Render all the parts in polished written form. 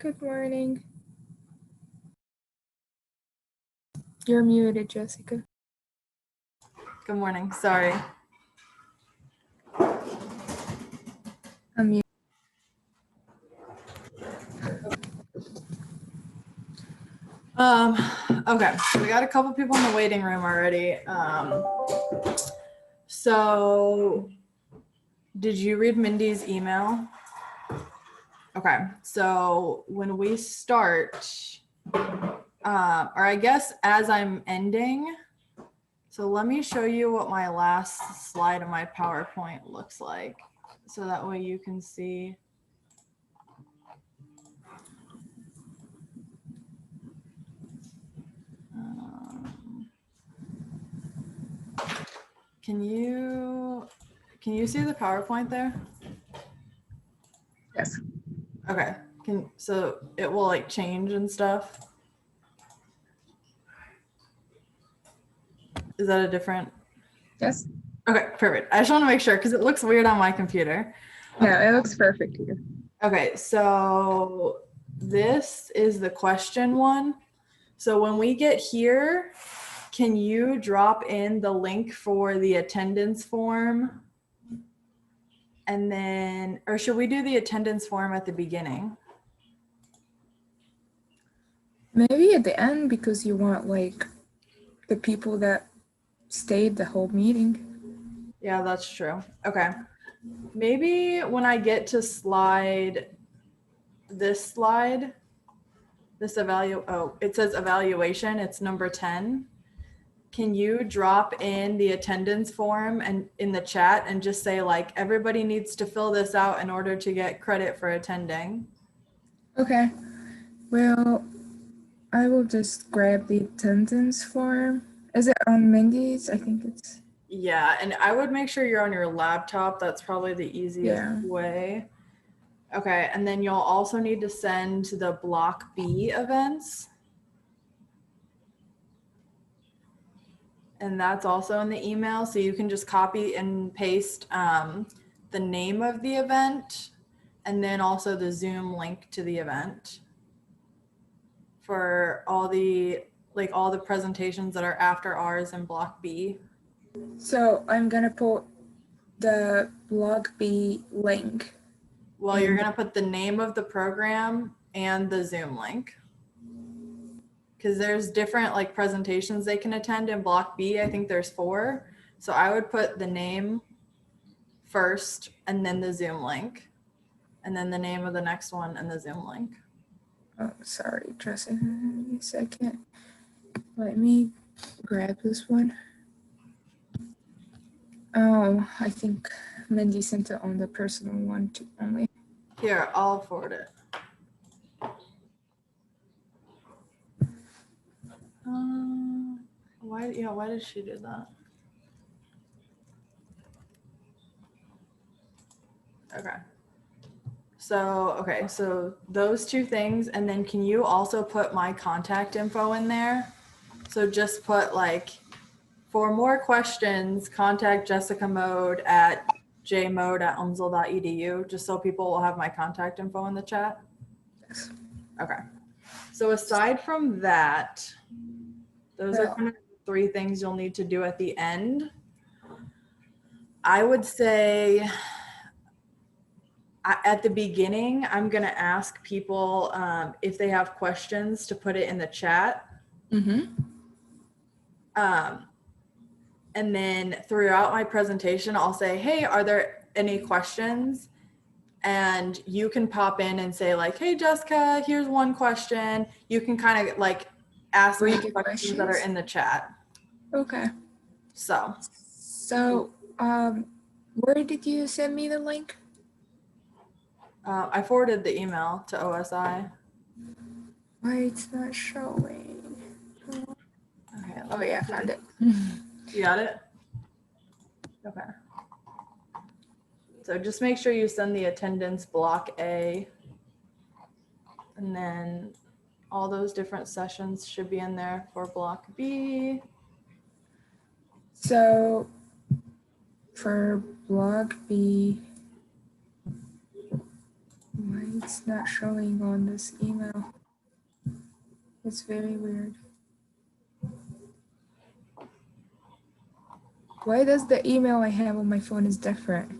Good morning. You're muted, Jessica. Good morning. Sorry. I'm muted. Okay, we got a couple people in the waiting room already. So did you read Mindy's email? Okay, so when we start, or I guess as I'm ending, so let me show you what my last slide of my PowerPoint looks like. So that way you can see. Can you see the PowerPoint there? Yes. Okay. So it will like change and stuff. Is that a different? Yes. Okay, perfect. I just want to make sure because it looks weird on my computer. No, it looks perfect here. Okay, so this is the question one. So when we get here, can you drop in the link for the attendance form? And then, or should we do the attendance form at the beginning? Maybe at the end because you want like the people that stayed the whole meeting. Yeah, that's true. Okay. Maybe when I get to this slide, it says evaluation, it's number 10. Can you drop in the attendance form and in the chat and just say like, everybody needs to fill this out in order to get credit for attending? Okay. Well, I will just grab the attendance form. Is it on Mindy's? I think it's. Yeah, and I would make sure you're on your laptop. That's probably the easiest way. Okay, and then you'll also need to send the Block B events. And that's also in the email. So you can just copy and paste the name of the event and then also the Zoom link to the event for all the presentations that are after ours in Block B. So I'm gonna put the Block B link. Well, you're gonna put the name of the program and the Zoom link. Because there's different like presentations they can attend in Block B. I think there's 4. So I would put the name first and then the Zoom link. And then the name of the next one and the Zoom link. Oh, sorry, just a second. Let me grab this one. Oh, I think Mindy sent it on the personal one too only. Here, I'll forward it. Why did she do that? Okay. So those 2 things. And then can you also put my contact info in there? So just put like, for more questions, contact Jessica Mode at jmode@umsl.edu, just so people will have my contact info in the chat. Yes. Okay. So aside from that, those are kind of 3 things you'll need to do at the end. I would say at the beginning, I'm going to ask people if they have questions to put it in the chat. Mm-hmm. And then throughout my presentation, I'll say, hey, are there any questions? And you can pop in and say like, hey, Jessica, here's one question. You can kind of like ask me questions that are in the chat. Okay. So, where did you send me the link? I forwarded the email to OSI. Why it's not showing? Okay. Oh yeah, I found it. You got it? Okay. So just make sure you send the attendance Block A, and then all those different sessions should be in there for Block B. So for Block B, Why it's not showing on this email? It's very weird. Why does the email I have on my phone is different?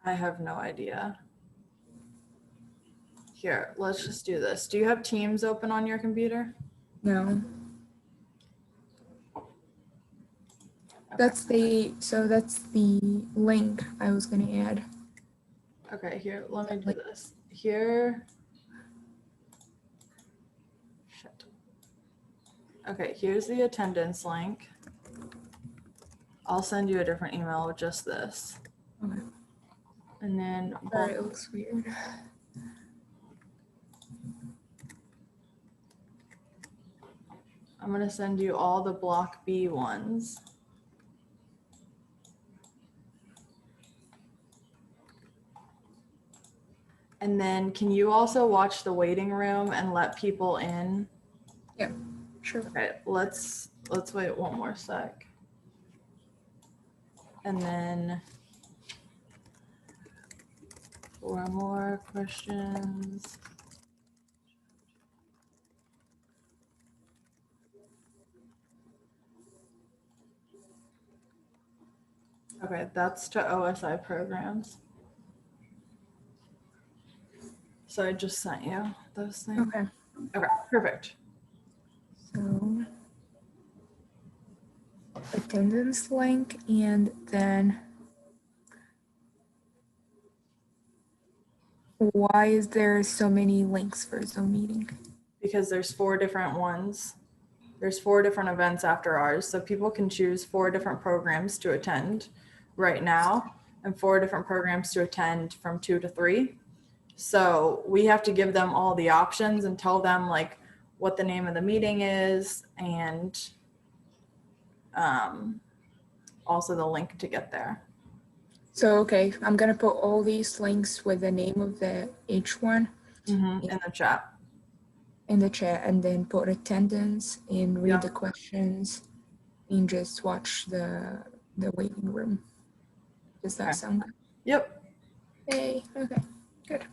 I have no idea. Here, let's just do this. Do you have Teams open on your computer? No. That's the link I was gonna add. Okay, here, let me do this. Here. Shit. Okay, here's the attendance link. I'll send you a different email with just this. Okay. And then Sorry, it looks weird. I'm gonna send you all the block B ones. And then can you also watch the waiting room and let people in? Yeah, sure. Okay, let's wait one more sec. And then 4 more questions. Okay, that's to OSI programs. So I just sent you those things. Okay. Okay, perfect. So attendance link, and then why is there so many links for Zoom meeting? Because there's 4 different ones. There's 4 different events after ours. So people can choose 4 different programs to attend right now and 4 different programs to attend from 2 to 3. So we have to give them all the options and tell them like what the name of the meeting is and also the link to get there. So, okay, I'm gonna put all these links with the name of each one In the chat. in the chat, and then put attendance and read Yeah. the questions and just watch the waiting room. Does that sound good? Yep. Hey, okay, good.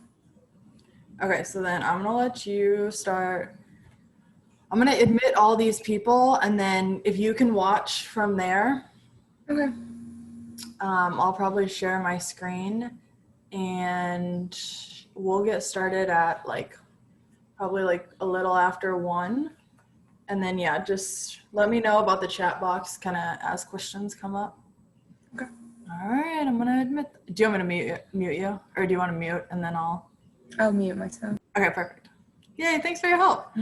Okay, so then I'm gonna let you start. I'm gonna admit all these people, and then if you can watch from there, Okay. I'll probably share my screen, and we'll get started at like probably like a little after 1. And then yeah, just let me know about the chat box, kind of as questions come up. Okay. All right, I'm gonna admit. Do you want me to mute you, or do you want to mute and then I'll mute myself. Okay, perfect. Yay, thanks for your help.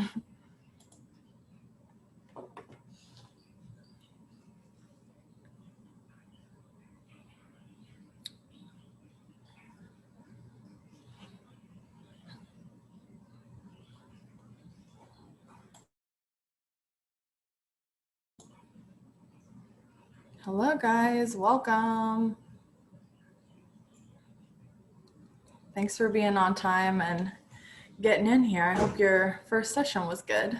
Hello guys, welcome. Thanks for being on time and getting in here. I hope your first session was good.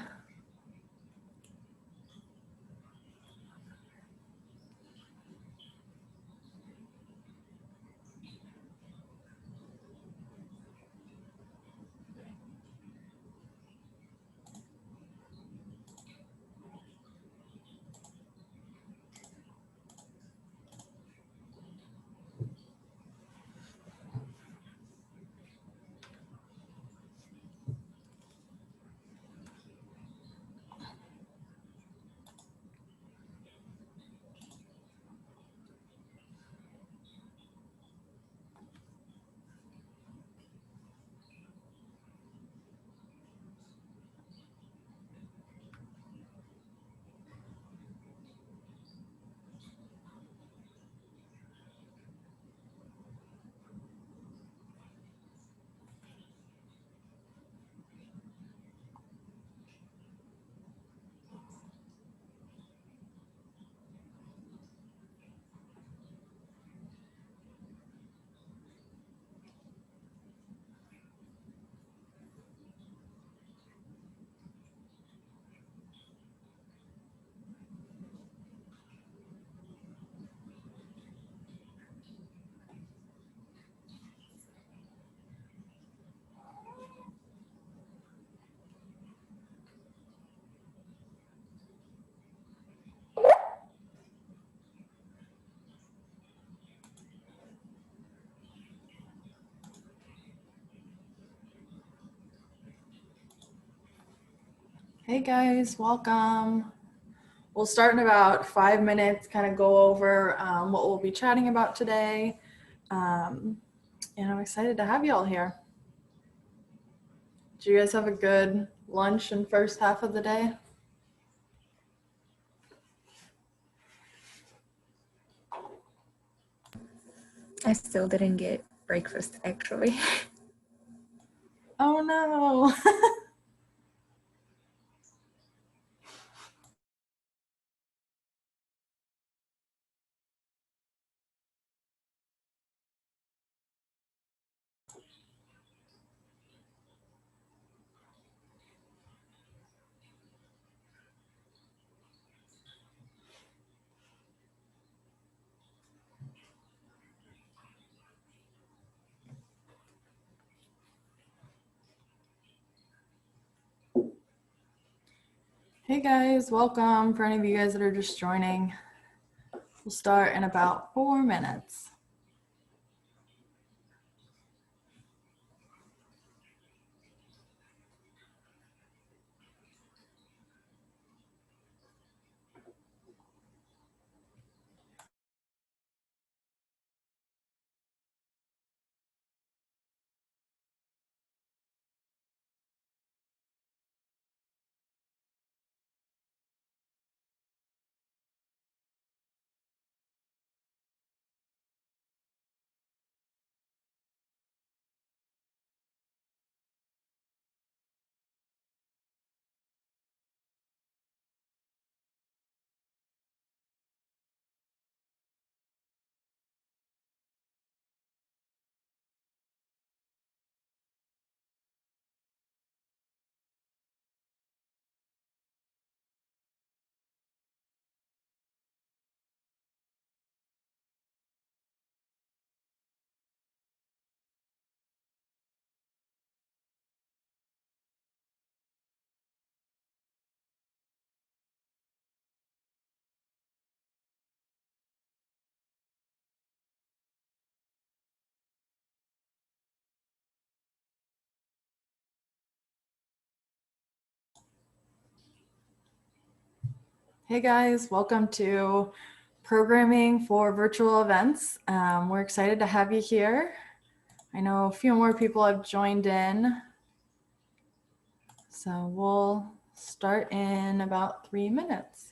Hey guys, welcome. We'll start in about 5 minutes, kind of go over what we'll be chatting about today. And I'm excited to have you all here. Did you guys have a good lunch and first half of the day? I still didn't get breakfast actually. Oh no. Hey guys, welcome. For any of you guys that are just joining, we'll start in about 4 minutes. Hey guys, welcome to Programming for Virtual Events. We're excited to have you here. I know a few more people have joined in, so we'll start in about 3 minutes.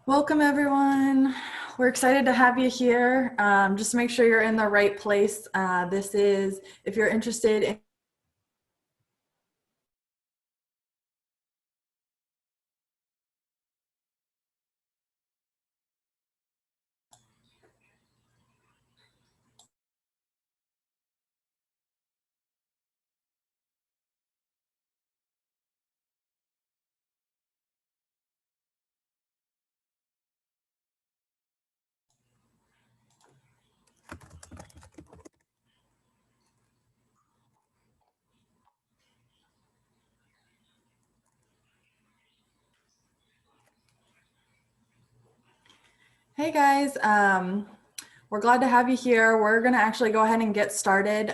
Welcome, everyone. We're excited to have you here. Just make sure you're in the right place. This is, if you're interested in Hey guys, we're glad to have you here. We're going to actually go ahead and get started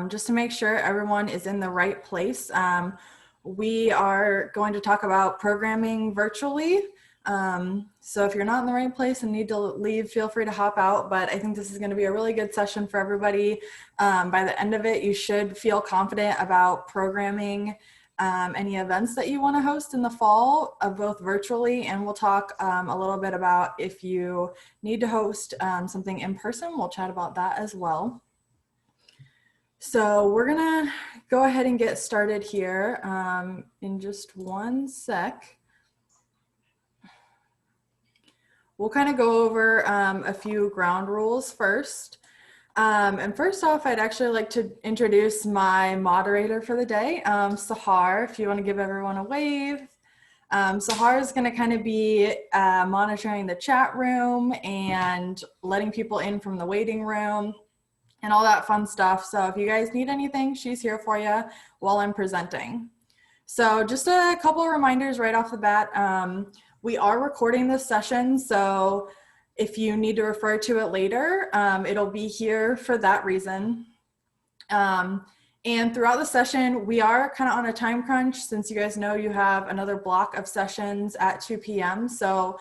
just to make sure everyone is in the right place. We are going to talk about programming virtually. So if you're not in the right place and need to leave, feel free to hop out. But I think this is going to be a really good session for everybody. By the end of it, you should feel confident about programming any events that you want to host in the fall, both virtually, and we'll talk a little bit about if you need to host something in person. We'll chat about that as well. So we're gonna go ahead and get started here in just one sec. We'll kind of go over a few ground rules first. And first off, I'd actually like to introduce my moderator for the day, Sahar, if you want to give everyone a wave. Sahar is going to kind of be monitoring the chat room and letting people in from the waiting room and all that fun stuff. So if you guys need anything, she's here for you while I'm presenting. So just a couple of reminders right off the bat. We are recording this session, so if you need to refer to it later, it'll be here for that reason. And throughout the session, we are kind of on a time crunch since you guys know you have another block of sessions at 2 p.m. So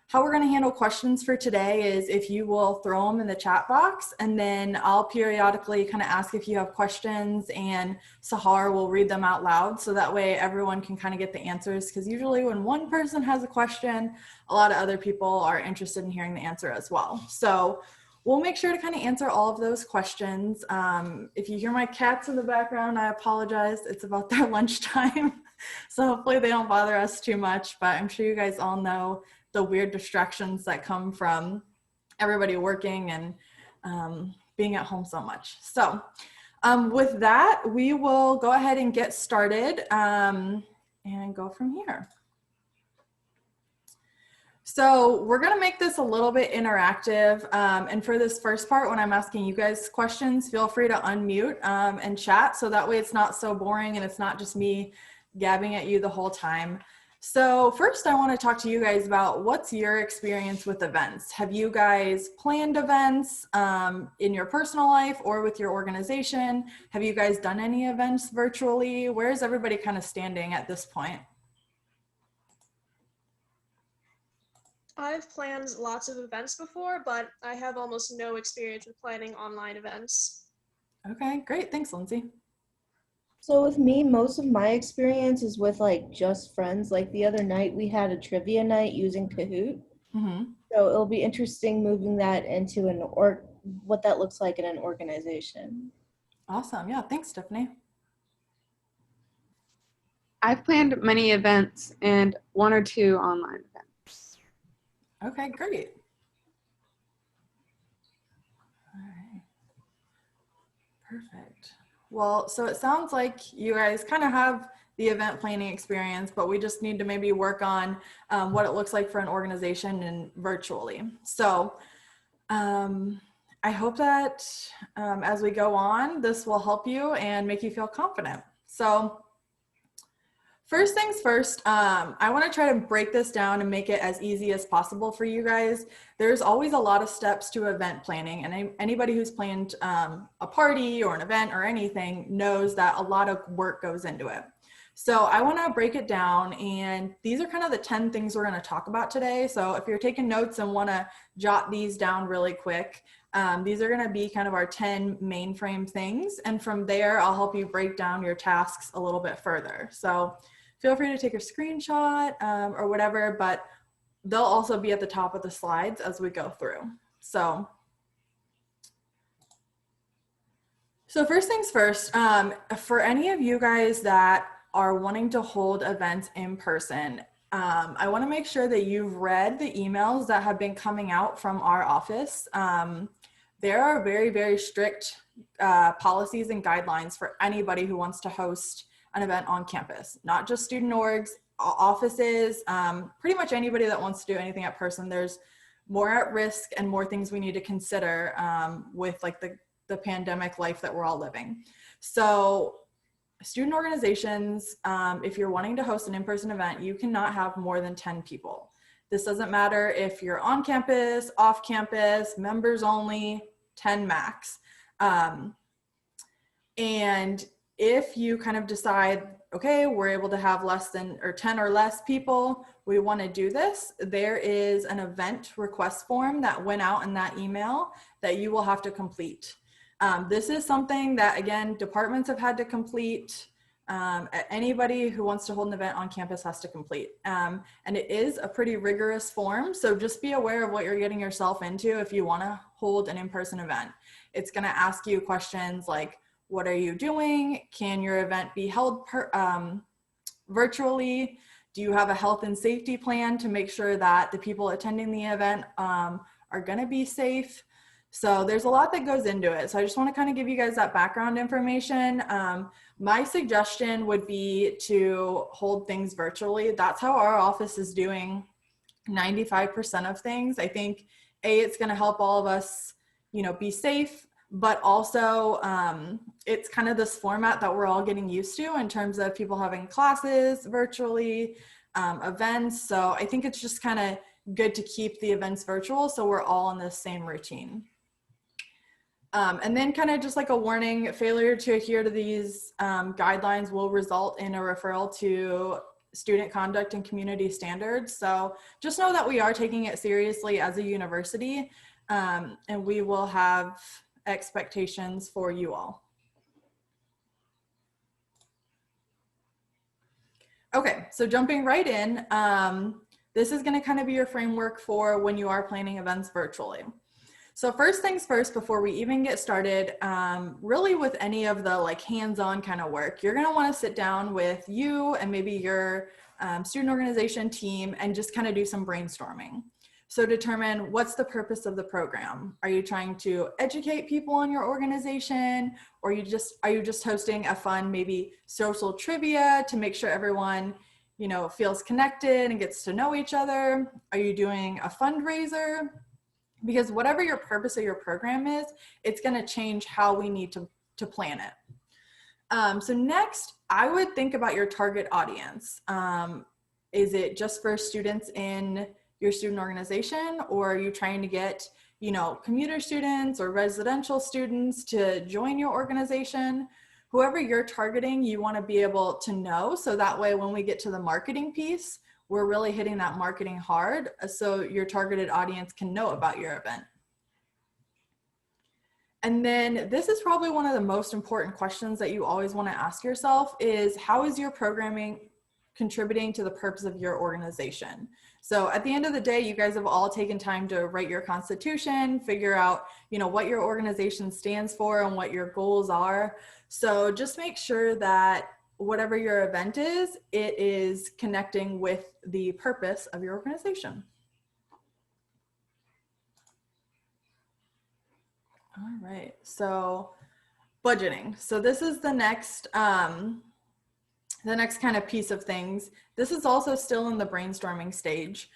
how we're going to handle questions for today is if you will throw them in the chat box, and then I'll periodically kind of ask if you have questions, and Sahar will read them out loud so that way everyone can kind of get the answers, because usually when one person has a question, a lot of other people are interested in hearing the answer as well. So we'll make sure to kind of answer all of those questions. If you hear my cats in the background, I apologize. It's about their lunchtime. So hopefully they don't bother us too much, but I'm sure you guys all know the weird distractions that come from everybody working and being at home so much. So with that, we will go ahead and get started and go from here. So we're going to make this a little bit interactive. And for this first part, when I'm asking you guys questions, feel free to unmute and chat. So that way it's not so boring and it's not just me gabbing at you the whole time. So first I want to talk to you guys about what's your experience with events. Have you guys planned events in your personal life or with your organization? Have you guys done any events virtually? Where is everybody kind of standing at this point? I've planned lots of events before, but I have almost no experience with planning online events. Okay, great. Thanks, Lindsay. So with me, most of my experience is with like just friends. Like the other night, we had a trivia night using Kahoot. Mm-hmm. So it'll be interesting moving that into what that looks like in an organization. Awesome. Yeah, thanks, Stephanie. I've planned many events and one or two online events. Okay, great. All right. Perfect. Well, so it sounds like you guys kind of have the event planning experience, but we just need to maybe work on what it looks like for an organization and virtually. So I hope that as we go on, this will help you and make you feel confident. So first things first, I want to try to break this down and make it as easy as possible for you guys. There's always a lot of steps to event planning, and anybody who's planned a party or an event or anything knows that a lot of work goes into it. So I want to break it down, and these are kind of the 10 things we're going to talk about today. So if you're taking notes and want to jot these down really quick, these are going to be kind of our 10 mainframe things. And from there, I'll help you break down your tasks a little bit further. So feel free to take a screenshot or whatever, but they'll also be at the top of the slides as we go through. So first things first, for any of you guys that are wanting to hold events in person, I want to make sure that you've read the emails that have been coming out from our office. There are very, very strict policies and guidelines for anybody who wants to host an event on campus, not just student orgs, offices, pretty much anybody that wants to do anything at person. There's more at risk and more things we need to consider with like the pandemic life that we're all living. So student organizations, if you're wanting to host an in-person event, you cannot have more than 10 people. This doesn't matter if you're on campus, off campus, members only, 10 max. And if you kind of decide, okay, we're able to have less than or 10 or less people, we want to do this, there is an event request form that went out in that email that you will have to complete. This is something that, again, departments have had to complete. Anybody who wants to hold an event on campus has to complete. And it is a pretty rigorous form. So just be aware of what you're getting yourself into if you want to hold an in-person event. It's going to ask you questions like, what are you doing? Can your event be held virtually? Do you have a health and safety plan to make sure that the people attending the event are going to be safe? So there's a lot that goes into it. So I just want to kind of give you guys that background information. My suggestion would be to hold things virtually. That's how our office is doing 95% of things. I think, it's going to help all of us, be safe, but also it's kind of this format that we're all getting used to in terms of people having classes virtually, events. So I think it's just kind of good to keep the events virtual so we're all in the same routine. And then kind of just like a warning, failure to adhere to these guidelines will result in a referral to student conduct and community standards. So just know that we are taking it seriously as a university, and we will have expectations for you all. Okay, so jumping right in, this is going to kind of be your framework for when you are planning events virtually. So first things first, before we even get started, really with any of the like hands-on kind of work, you're going to want to sit down with you and maybe your student organization team and just kind of do some brainstorming. So determine what's the purpose of the program. Are you trying to educate people on your organization, or are you just hosting a fun maybe social trivia to make sure everyone feels connected and gets to know each other? Are you doing a fundraiser? Because whatever your purpose of your program is, it's going to change how we need to plan it. So next, I would think about your target audience. Is it just for students in your student organization, or are you trying to get, commuter students or residential students to join your organization? Whoever you're targeting, you want to be able to know, so that way when we get to the marketing piece, we're really hitting that marketing hard so your targeted audience can know about your event. And then this is probably one of the most important questions that you always want to ask yourself is, how is your programming contributing to the purpose of your organization? So at the end of the day, you guys have all taken time to write your constitution, figure out, what your organization stands for and what your goals are. So just make sure that whatever your event is, it is connecting with the purpose of your organization. All right, so budgeting. So this is the next kind of piece of things. This is also still in the brainstorming stage.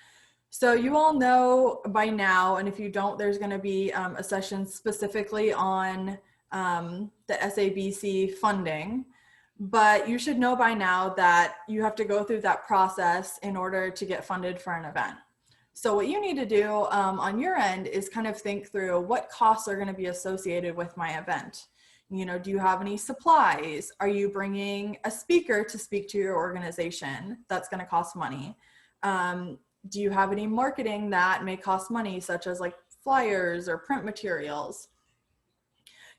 So you all know by now, and if you don't, there's going to be a session specifically on the SABC funding. But you should know by now that you have to go through that process in order to get funded for an event. So what you need to do on your end is kind of think through what costs are going to be associated with my event. Do you have any supplies? Are you bringing a speaker to speak to your organization? That's going to cost money. Do you have any marketing that may cost money, such as like flyers or print materials?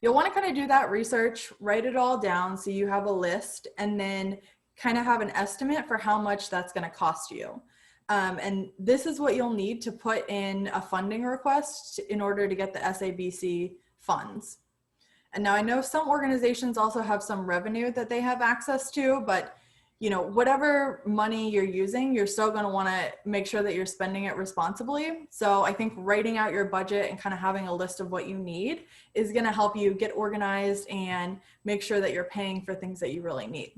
You'll want to kind of do that research, write it all down so you have a list, and then kind of have an estimate for how much that's going to cost you. And this is what you'll need to put in a funding request in order to get the SABC funds. And now I know some organizations also have some revenue that they have access to, but you know, whatever money you're using, you're still going to want to make sure that you're spending it responsibly. So I think writing out your budget and kind of having a list of what you need is going to help you get organized and make sure that you're paying for things that you really need.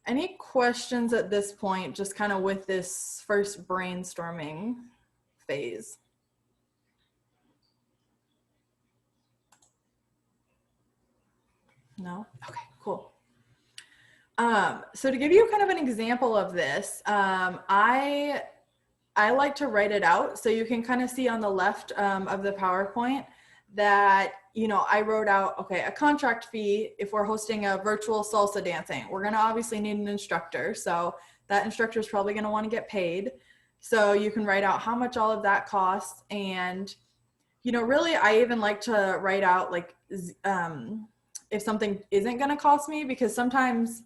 Any questions at this point, just kind of with this first brainstorming phase? No? Okay, cool. So to give you kind of an example of this, I like to write it out. So you can kind of see on the left of the PowerPoint that, you know, I wrote out, okay, a contract fee if we're hosting a virtual salsa dancing. We're going to obviously need an instructor. So that instructor is probably going to want to get paid. So you can write out how much all of that costs. And, you know, really, I even like to write out like if something isn't going to cost me, because sometimes,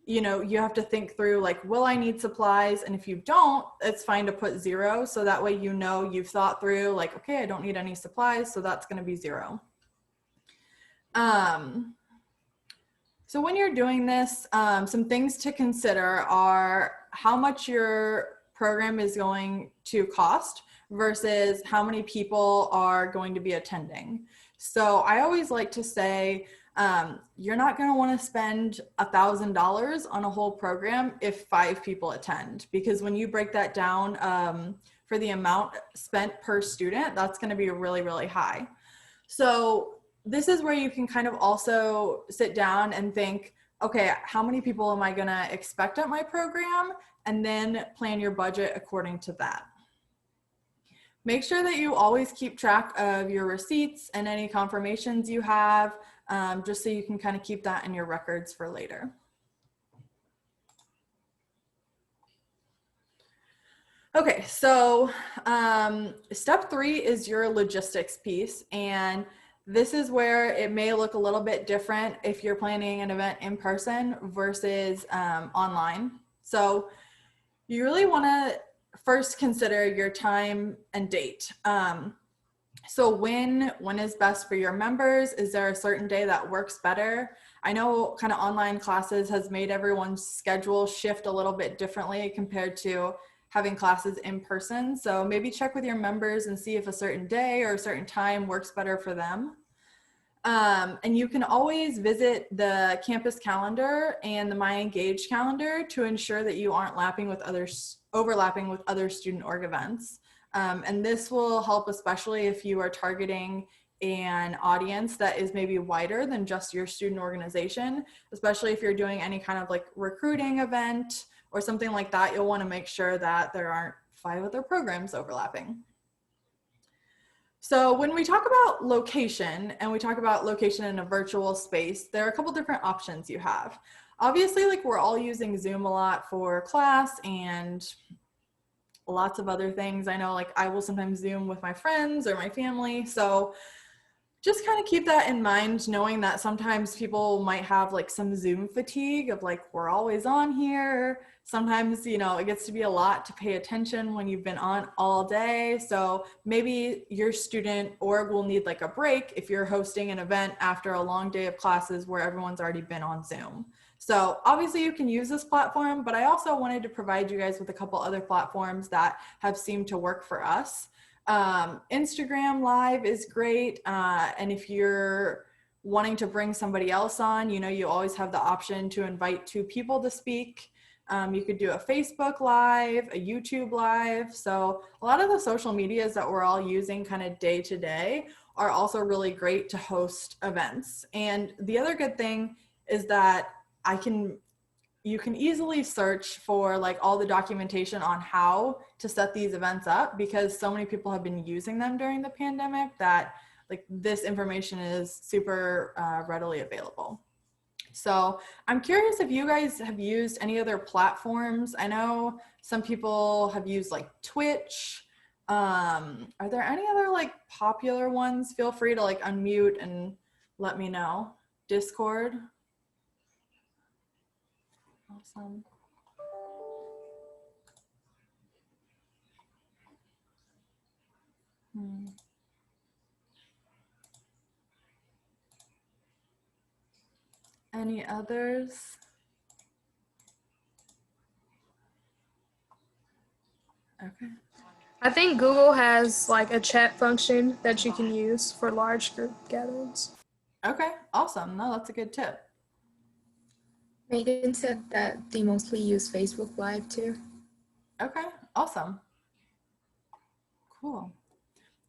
you know, you have to think through like, will I need supplies? And if you don't, it's fine to put 0. So that way, you know, you've thought through like, okay, I don't need any supplies. So that's going to be 0. So when you're doing this, some things to consider are how much your program is going to cost versus how many people are going to be attending. So I always like to say, you're not going to want to spend $1,000 on a whole program if 5 people attend, because when you break that down for the amount spent per student, that's going to be really, really high. So this is where you can kind of also sit down and think, okay, how many people am I going to expect at my program? And then plan your budget according to that. Make sure that you always keep track of your receipts and any confirmations you have, just so you can kind of keep that in your records for later. Okay, so step 3 is your logistics piece. And this is where it may look a little bit different if you're planning an event in person versus online. So you really want to first consider your time and date. So when is best for your members? Is there a certain day that works better? I know kind of online classes has made everyone's schedule shift a little bit differently compared to having classes in person. So maybe check with your members and see if a certain day or a certain time works better for them. And you can always visit the campus calendar and the My Engage calendar to ensure that you aren't overlapping with other student org events. And this will help, especially if you are targeting an audience that is maybe wider than just your student organization, especially if you're doing any kind of like recruiting event or something like that. You'll want to make sure that there aren't 5 other programs overlapping. So when we talk about location and we talk about location in a virtual space, there are a couple different options you have. Obviously, like we're all using Zoom a lot for class and lots of other things. I know like I will sometimes Zoom with my friends or my family. So just kind of keep that in mind, knowing that sometimes people might have like some Zoom fatigue of like, we're always on here. Sometimes, you know, it gets to be a lot to pay attention when you've been on all day. So maybe your student org will need like a break if you're hosting an event after a long day of classes where everyone's already been on Zoom. So obviously you can use this platform, but I also wanted to provide you guys with a couple other platforms that have seemed to work for us. Instagram Live is great. And if you're wanting to bring somebody else on, you know, you always have the option to invite 2 people to speak. You could do a Facebook Live, a YouTube Live. So a lot of the social medias that we're all using kind of day to day are also really great to host events. And the other good thing is that you can easily search for like all the documentation on how to set these events up, because so many people have been using them during the pandemic that like this information is super readily available. So I'm curious if you guys have used any other platforms. I know some people have used like Twitch. Are there any other like popular ones? Feel free to like unmute and let me know. Discord. Awesome. Any others? Okay. I think Google has like a chat function that you can use for large group gatherings. Okay, awesome. No, that's a good tip. Megan said that they mostly use Facebook Live too. Okay, awesome. Cool.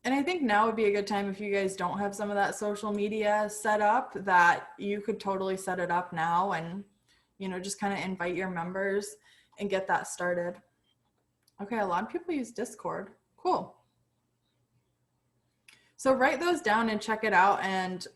And I think now would be a good time, if you guys don't have some of that social media set up, that you could totally set it up now and, you know, just kind of invite your members and get that started. Okay, a lot of people use Discord. Cool. So write those down and check it out. And,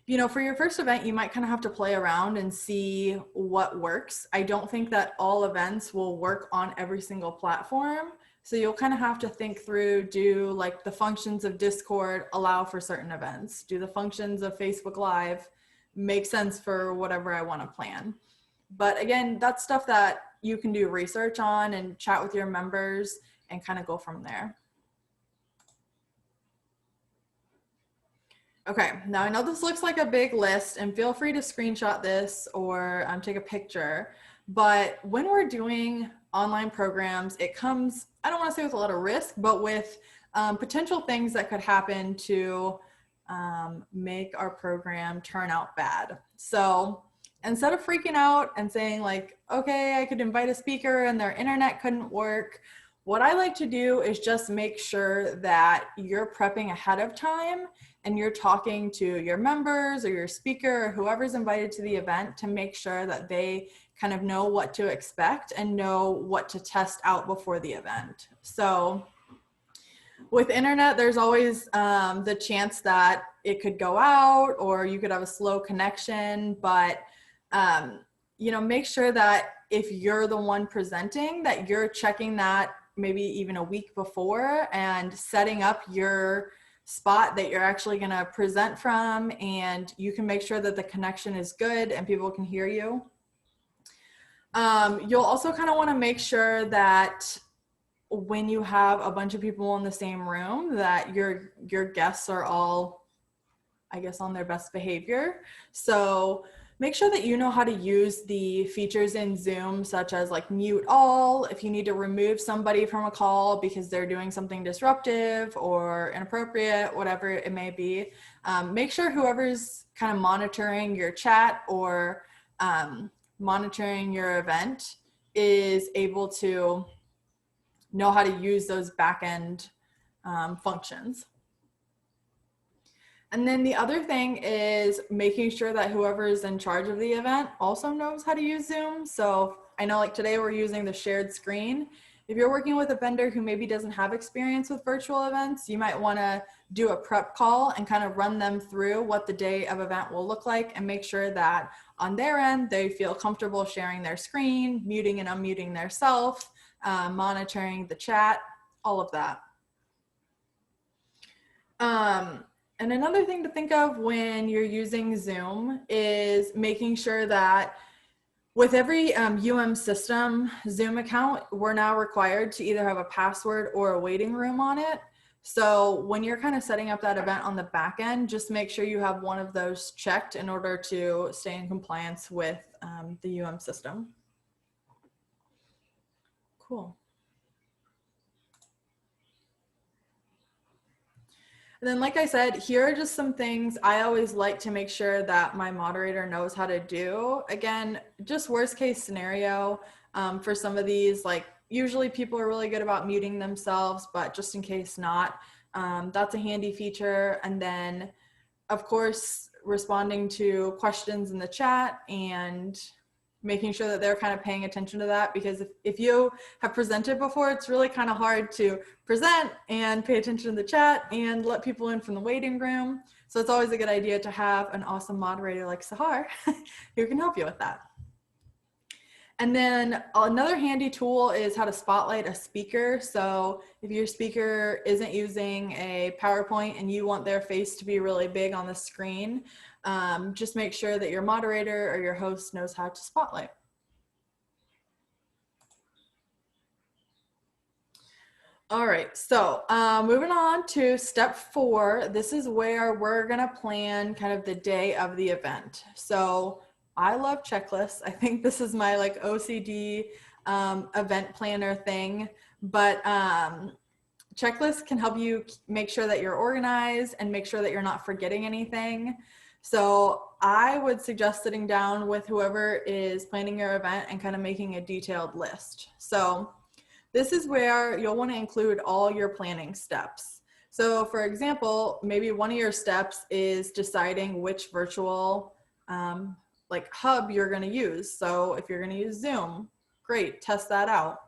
you know, for your first event, you might kind of have to play around and see what works. I don't think that all events will work on every single platform. So you'll kind of have to think through, do like the functions of Discord allow for certain events? Do the functions of Facebook Live make sense for whatever I want to plan? But again, that's stuff that you can do research on and chat with your members and kind of go from there. Okay, now I know this looks like a big list, and feel free to screenshot this or take a picture, but when we're doing online programs, it comes, I don't want to say with a lot of risk, but with potential things that could happen to make our program turn out bad. So instead of freaking out and saying like, okay, I could invite a speaker and their internet couldn't work, what I like to do is just make sure that you're prepping ahead of time and you're talking to your members or your speaker or whoever's invited to the event to make sure that they kind of know what to expect and know what to test out before the event. So with internet, there's always the chance that it could go out or you could have a slow connection, but you know, make sure that if you're the one presenting, that you're checking that maybe even a week before and setting up your spot that you're actually going to present from, and you can make sure that the connection is good and people can hear you. You'll also kind of want to make sure that when you have a bunch of people in the same room, that your guests are all, I guess, on their best behavior. So make sure that you know how to use the features in Zoom, such as like mute all, if you need to remove somebody from a call because they're doing something disruptive or inappropriate, whatever it may be. Make sure whoever's kind of monitoring your chat or monitoring your event is able to know how to use those back-end functions. And then the other thing is making sure that whoever is in charge of the event also knows how to use Zoom. So I know like today we're using the shared screen. If you're working with a vendor who maybe doesn't have experience with virtual events, you might want to do a prep call and kind of run them through what the day of event will look like and make sure that on their end, they feel comfortable sharing their screen, muting and unmuting their self, monitoring the chat, all of that. And another thing to think of when you're using Zoom is making sure that with every system Zoom account, we're now required to either have a password or a waiting room on it. So when you're kind of setting up that event on the back end, just make sure you have one of those checked in order to stay in compliance with the system. Cool. And then, like I said, here are just some things I always like to make sure that my moderator knows how to do. Again, just worst case scenario for some of these, like usually people are really good about muting themselves, but just in case not, that's a handy feature. And then, of course, responding to questions in the chat and making sure that they're kind of paying attention to that, because if you have presented before, it's really kind of hard to present and pay attention to the chat and let people in from the waiting room. So it's always a good idea to have an awesome moderator like Sahar who can help you with that. And then another handy tool is how to spotlight a speaker. So if your speaker isn't using a PowerPoint and you want their face to be really big on the screen, just make sure that your moderator or your host knows how to spotlight. All right, so moving on to step 4. This is where we're gonna plan kind of the day of the event. So I love checklists. I think this is my like OCD event planner thing, but checklists can help you make sure that you're organized and make sure that you're not forgetting anything. So I would suggest sitting down with whoever is planning your event and kind of making a detailed list. So this is where you'll want to include all your planning steps. So for example, maybe one of your steps is deciding which virtual like hub you're going to use. So if you're going to use Zoom, great, test that out.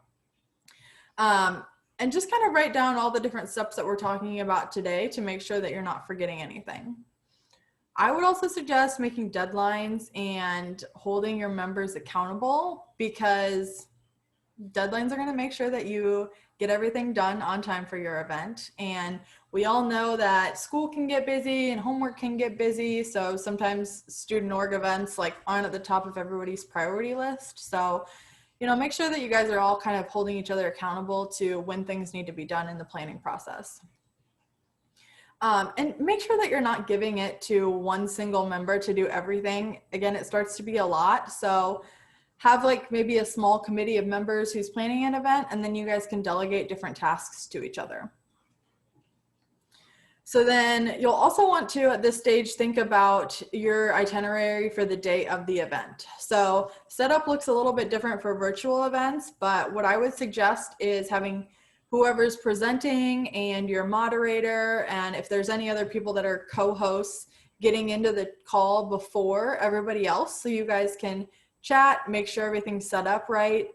And just kind of write down all the different steps that we're talking about today to make sure that you're not forgetting anything. I would also suggest making deadlines and holding your members accountable, because deadlines are going to make sure that you get everything done on time for your event. And we all know that school can get busy and homework can get busy. So sometimes student org events like aren't at the top of everybody's priority list. So, you know, make sure that you guys are all kind of holding each other accountable to when things need to be done in the planning process. And make sure that you're not giving it to one single member to do everything. Again, it starts to be a lot. So have like maybe a small committee of members who's planning an event, and then you guys can delegate different tasks to each other. So then you'll also want to, at this stage, think about your itinerary for the day of the event. So setup looks a little bit different for virtual events, but what I would suggest is having whoever's presenting and your moderator, and if there's any other people that are co-hosts, getting into the call before everybody else so you guys can chat, make sure everything's set up right.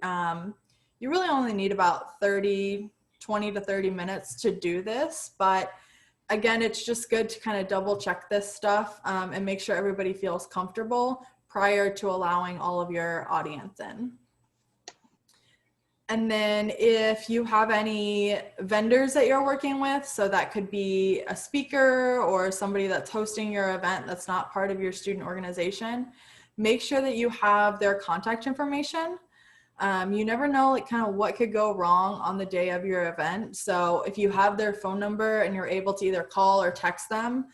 You really only need about 20 to 30 minutes to do this, but again, it's just good to kind of double check this stuff and make sure everybody feels comfortable prior to allowing all of your audience in. And then if you have any vendors that you're working with, so that could be a speaker or somebody that's hosting your event that's not part of your student organization, make sure that you have their contact information. You never know like kind of what could go wrong on the day of your event. So if you have their phone number and you're able to either call or text them,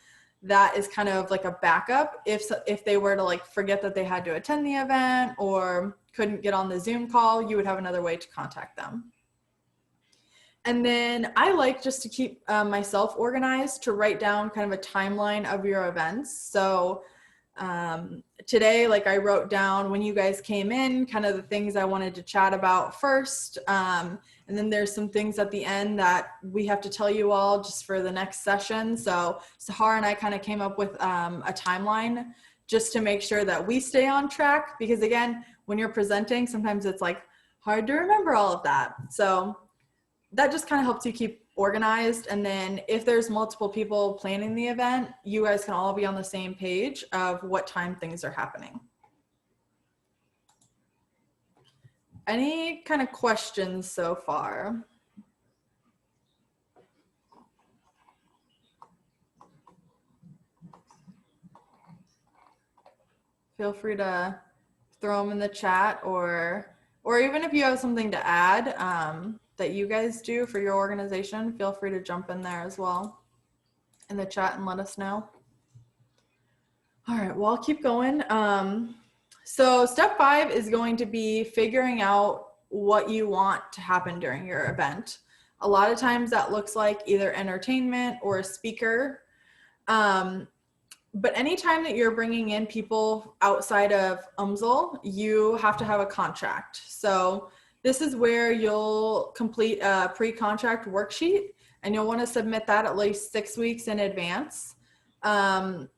that is kind of like a backup. If they were to like forget that they had to attend the event or couldn't get on the Zoom call, you would have another way to contact them. And then I like just to keep myself organized, to write down kind of a timeline of your events. So today, like I wrote down when you guys came in, kind of the things I wanted to chat about first. And then there's some things at the end that we have to tell you all just for the next session. So Sahar and I kind of came up with a timeline just to make sure that we stay on track, because again, when you're presenting, sometimes it's like hard to remember all of that. So that just kind of helps you keep organized. And then if there's multiple people planning the event, you guys can all be on the same page of what time things are happening. Any kind of questions so far? Feel free to throw them in the chat, or even if you have something to add that you guys do for your organization, feel free to jump in there as well in the chat and let us know. All right, well, I'll keep going. So step 5 is going to be figuring out what you want to happen during your event. A lot of times that looks like either entertainment or a speaker. But anytime that you're bringing in people outside of UMSL, you have to have a contract. So this is where you'll complete a pre-contract worksheet, and you'll want to submit that at least 6 weeks in advance. And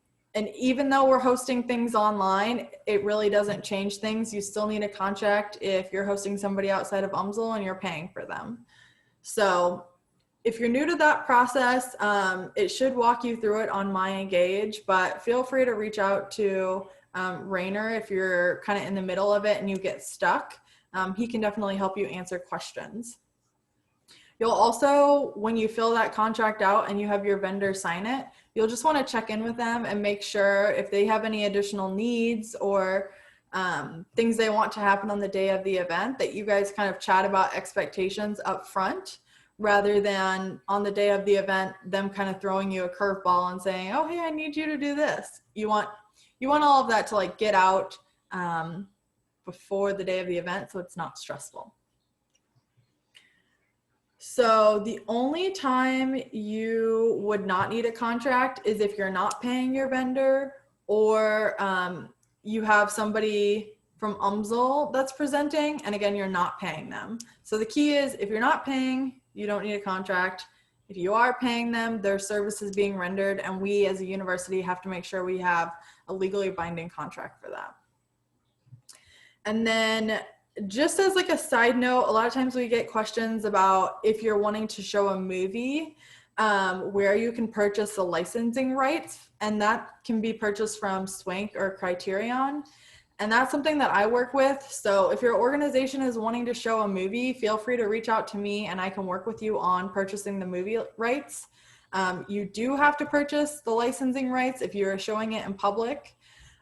even though we're hosting things online, it really doesn't change things. You still need a contract if you're hosting somebody outside of UMSL and you're paying for them. So if you're new to that process, it should walk you through it on My Engage, but feel free to reach out to Rainer if you're kind of in the middle of it and you get stuck. He can definitely help you answer questions. You'll also, when you fill that contract out and you have your vendor sign it, you'll just want to check in with them and make sure if they have any additional needs or things they want to happen on the day of the event, that you guys kind of chat about expectations up front rather than on the day of the event, them kind of throwing you a curveball and saying, oh, hey, I need you to do this. You want all of that to like get out before the day of the event, so it's not stressful. So the only time you would not need a contract is if you're not paying your vendor, or you have somebody from UMSL that's presenting, and again, you're not paying them. So the key is, if you're not paying, you don't need a contract. If you are paying them, their service is being rendered, and we as a university have to make sure we have a legally binding contract for that. And then just as like a side note, a lot of times we get questions about if you're wanting to show a movie, where you can purchase the licensing rights, and that can be purchased from Swank or Criterion. And that's something that I work with. So if your organization is wanting to show a movie, feel free to reach out to me and I can work with you on purchasing the movie rights. You do have to purchase the licensing rights if you're showing it in public.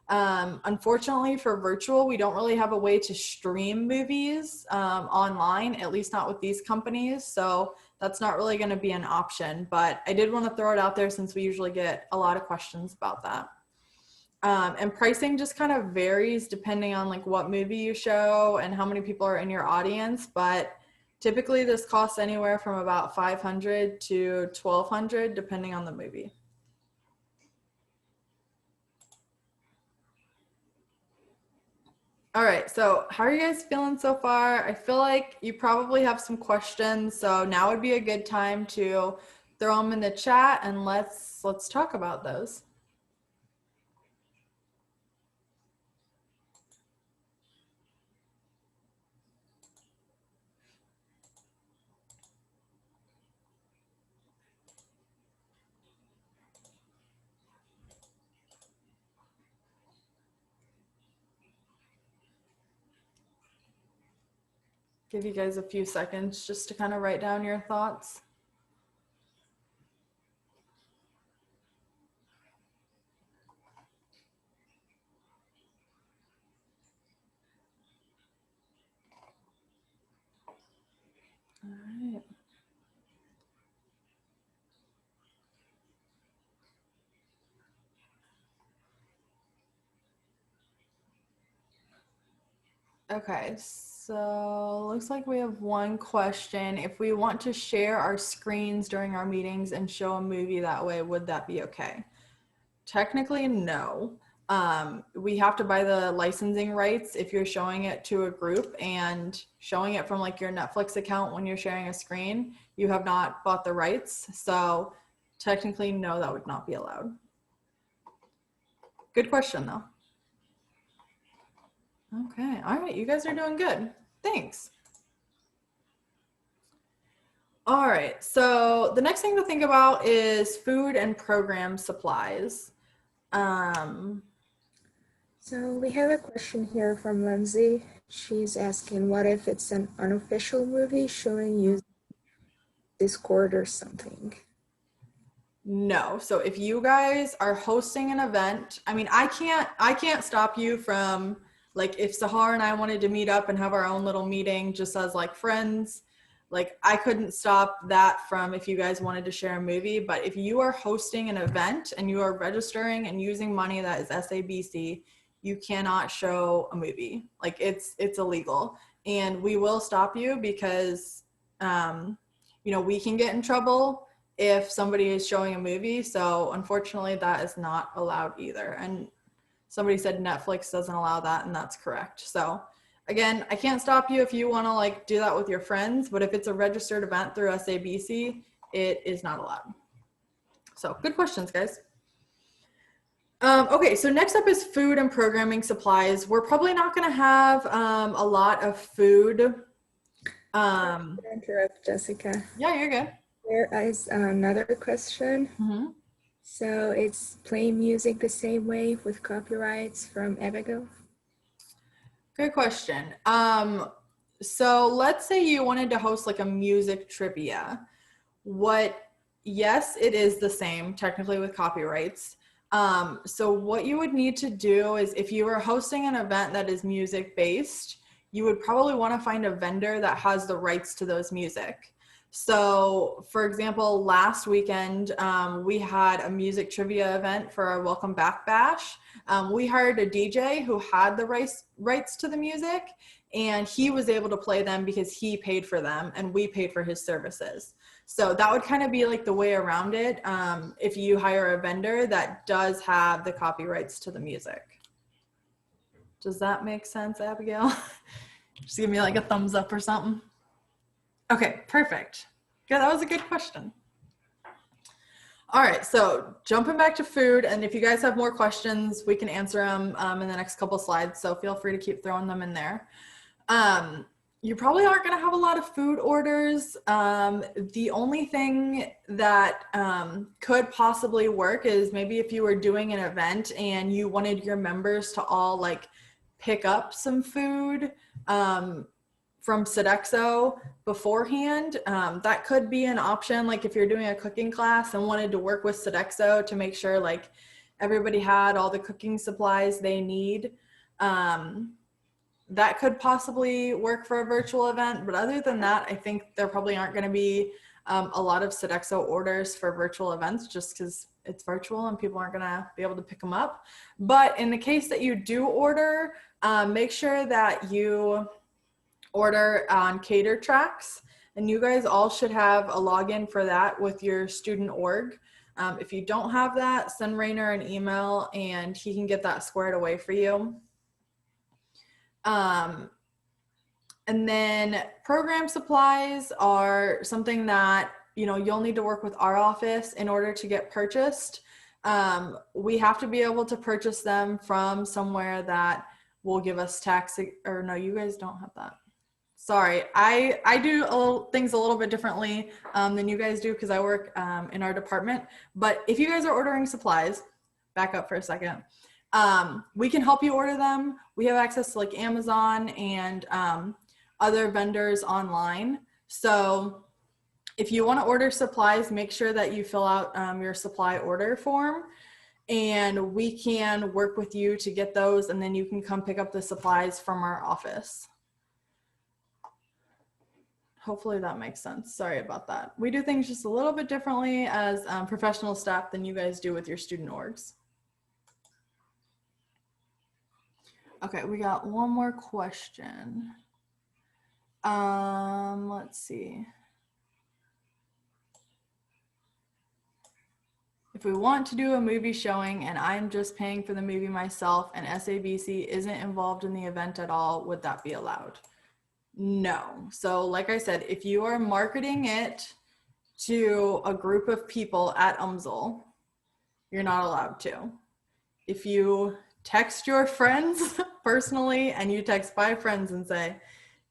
Unfortunately for virtual, we don't really have a way to stream movies online, at least not with these companies. So that's not really going to be an option, but I did want to throw it out there since we usually get a lot of questions about that. And pricing just kind of varies depending on like what movie you show and how many people are in your audience. But typically this costs anywhere from about $500 to $1,200 depending on the movie. All right, so how are you guys feeling so far? I feel like you probably have some questions, so now would be a good time to throw them in the chat and let's talk about those. Give you guys a few seconds just to kind of write down your thoughts. All right. Okay, so looks like we have one question. If we want to share our screens during our meetings and show a movie that way, would that be okay? Technically, no. We have to buy the licensing rights if you're showing it to a group, and showing it from like your Netflix account when you're sharing a screen, you have not bought the rights. So technically, no, that would not be allowed. Good question though. Okay, all right, you guys are doing good. Thanks. All right, so the next thing to think about is food and program supplies. So we have a question here from Lindsay. She's asking, what if it's an unofficial movie showing you Discord or something? No, so if you guys are hosting an event, I mean, I can't stop you from, like, if Sahar and I wanted to meet up and have our own little meeting just as like friends, like I couldn't stop that from if you guys wanted to share a movie. But if you are hosting an event and you are registering and using money that is SABC, you cannot show a movie. Like it's illegal, and we will stop you because you know, we can get in trouble if somebody is showing a movie. So unfortunately that is not allowed either. And somebody said Netflix doesn't allow that, and that's correct. So again, I can't stop you if you want to like do that with your friends, but if it's a registered event through SABC, it is not allowed. So good questions, guys. Okay, so next up is food and programming supplies. We're probably not going to have a lot of food. Interrupt, Jessica. Yeah, you're good. There is another question. Mm-hmm. So it's playing music the same way with copyrights from Abigail? Good question. So let's say you wanted to host like a music trivia. Yes, it is the same technically with copyrights. So what you would need to do is, if you were hosting an event that is music based, you would probably want to find a vendor that has the rights to those music. So for example, last weekend, we had a music trivia event for our Welcome Back Bash. We hired a DJ who had the rights to the music, and he was able to play them because he paid for them and we paid for his services. So that would kind of be like the way around it, if you hire a vendor that does have the copyrights to the music. Does that make sense, Abigail? Just give me like a thumbs up or something. Okay, perfect. Yeah, that was a good question. All right, so jumping back to food, and if you guys have more questions, we can answer them in the next couple slides, so feel free to keep throwing them in there. You probably aren't gonna have a lot of food orders. The only thing that could possibly work is maybe if you were doing an event and you wanted your members to all like pick up some food from Sodexo beforehand. That could be an option, like if you're doing a cooking class and wanted to work with Sodexo to make sure like everybody had all the cooking supplies they need. That could possibly work for a virtual event, but other than that, I think there probably aren't going to be a lot of Sodexo orders for virtual events just because it's virtual and people aren't going to be able to pick them up. But in the case that you do order, make sure that you order on Cater Tracks, and you guys all should have a login for that with your student org. If you don't have that, send Rainer an email and he can get that squared away for you. And then program supplies are something that, you know, you'll need to work with our office in order to get purchased. We have to be able to purchase them from somewhere that will give us tax, or no, you guys don't have that. Sorry, I do things a little bit differently than you guys do because I work in our department. But if you guys are ordering supplies, back up for a second, we can help you order them. We have access to like Amazon and other vendors online. So if you want to order supplies, make sure that you fill out your supply order form, and we can work with you to get those, and then you can come pick up the supplies from our office. Hopefully that makes sense. Sorry about that. We do things just a little bit differently as professional staff than you guys do with your student orgs. Okay, we got one more question. Let's see. If we want to do a movie showing and I'm just paying for the movie myself and SABC isn't involved in the event at all, would that be allowed? No. So like I said, if you are marketing it to a group of people at UMSL, you're not allowed to. If you text your friends personally and you text 5 friends and say,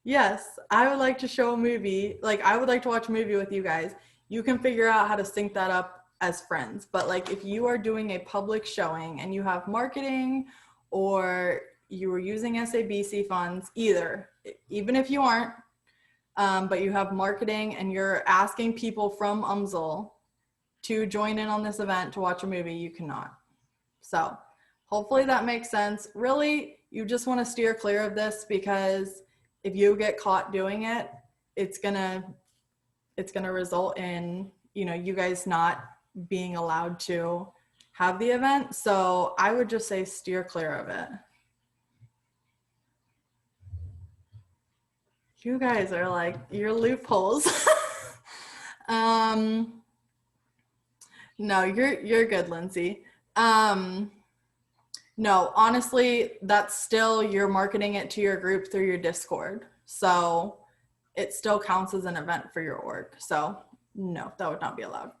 yes, I would like to show a movie, like I would like to watch a movie with you guys, you can figure out how to sync that up as friends. But like if you are doing a public showing and you have marketing or you are using SABC funds, even if you aren't, but you have marketing and you're asking people from UMSL to join in on this event to watch a movie, you cannot. So hopefully that makes sense. Really, you just want to steer clear of this because if you get caught doing it, it's gonna result in, you know, you guys not being allowed to have the event. So I would just say steer clear of it. You guys are like, your loopholes. No, you're good, Lindsay. No, honestly, that's still, you're marketing it to your group through your Discord. So it still counts as an event for your org. So no, that would not be allowed.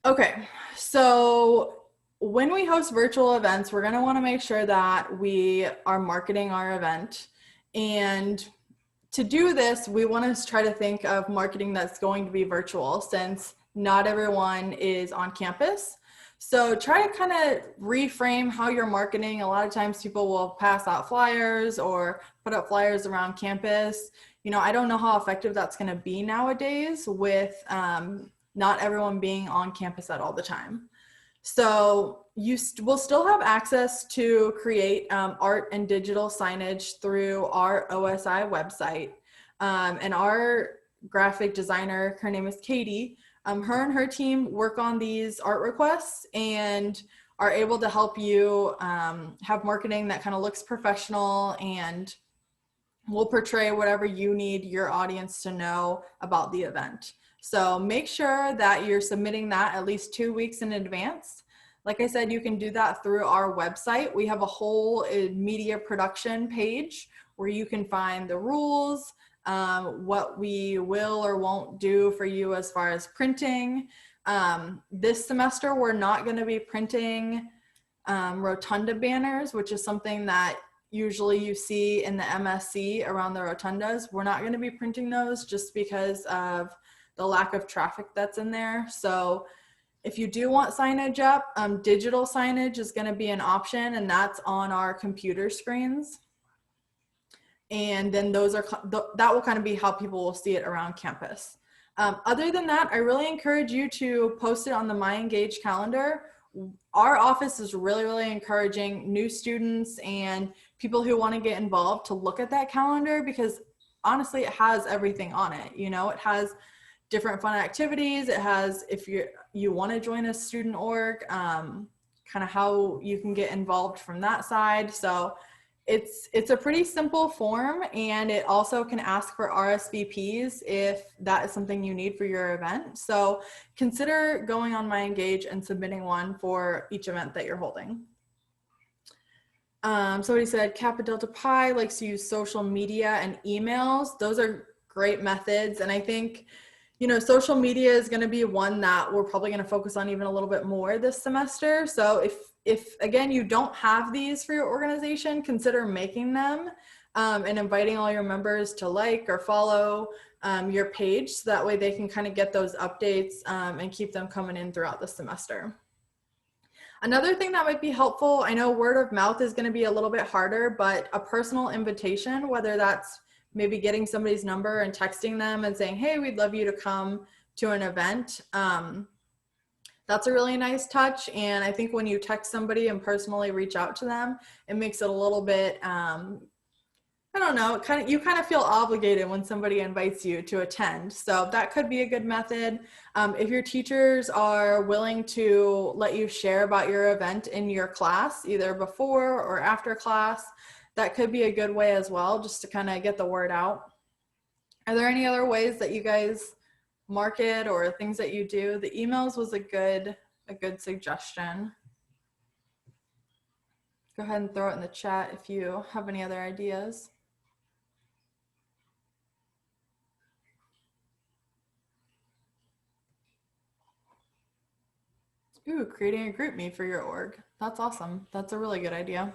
Okay, so when we host virtual events, we're gonna wanna make sure that we are marketing our event. And to do this, we want to try to think of marketing that's going to be virtual since not everyone is on campus. So try to kind of reframe how you're marketing. A lot of times people will pass out flyers or put up flyers around campus. You know, I don't know how effective that's going to be nowadays with not everyone being on campus at all the time. So you will still have access to create art and digital signage through our OSI website. And our graphic designer. Her name is Katie. Her and her team work on these art requests and are able to help you have marketing that kind of looks professional and will portray whatever you need your audience to know about the event. So make sure that you're submitting that at least 2 weeks in advance. Like I said, you can do that through our website. We have a whole media production page where you can find the rules, what we will or won't do for you as far as printing. This semester, we're not going to be printing rotunda banners, which is something that usually you see in the MSC around the rotundas. We're not going to be printing those just because of the lack of traffic that's in there. So if you do want signage up, digital signage is going to be an option, and that's on our computer screens. And then those are, that will kind of be how people will see it around campus. Other than that, I really encourage you to post it on the My Engage calendar. Our office is really encouraging new students and people who want to get involved to look at that calendar, because honestly, it has everything on it. You know, it has different fun activities. It has, if you want to join a student org, kind of how you can get involved from that side. So it's a pretty simple form, and it also can ask for RSVPs if that is something you need for your event. So consider going on My Engage and submitting one for each event that you're holding. Somebody said Kappa Delta Pi likes to use social media and emails. Those are great methods. And I think, you know, social media is going to be one that we're probably going to focus on even a little bit more this semester. So if again, you don't have these for your organization, consider making them and inviting all your members to like or follow your page. So that way they can kind of get those updates and keep them coming in throughout the semester. Another thing that might be helpful, I know word of mouth is going to be a little bit harder, but a personal invitation, whether that's maybe getting somebody's number and texting them and saying, hey, we'd love you to come to an event. That's a really nice touch. And I think when you text somebody and personally reach out to them, it makes it a little bit, I don't know, you kind of feel obligated when somebody invites you to attend. So that could be a good method. If your teachers are willing to let you share about your event in your class, either before or after class, that could be a good way as well, just to kind of get the word out. Are there any other ways that you guys market or things that you do? The emails was a good suggestion. Go ahead and throw it in the chat if you have any other ideas. Ooh, creating a group me for your org. That's awesome. That's a really good idea.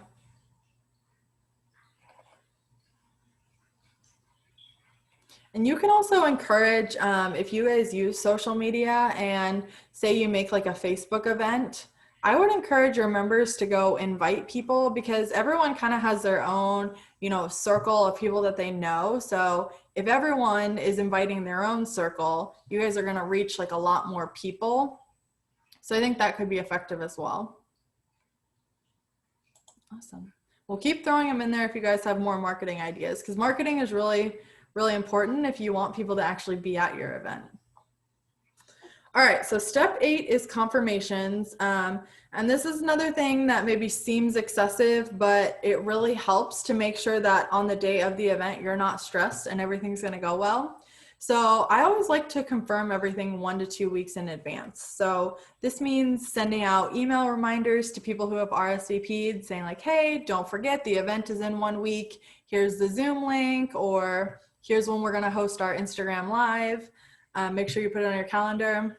And you can also encourage, if you guys use social media and say you make like a Facebook event, I would encourage your members to go invite people, because everyone kind of has their own, you know, circle of people that they know. So if everyone is inviting their own circle, you guys are going to reach like a lot more people. So I think that could be effective as well. Awesome. We'll keep throwing them in there if you guys have more marketing ideas, because marketing is really important if you want people to actually be at your event. All right, so step 8 is confirmations. And this is another thing that maybe seems excessive, but it really helps to make sure that on the day of the event, you're not stressed and everything's gonna go well. So I always like to confirm everything 1 to 2 weeks in advance. So this means sending out email reminders to people who have RSVP'd saying like, hey, don't forget the event is in 1 week. Here's the Zoom link, or here's when we're gonna host our Instagram live. Make sure you put it on your calendar.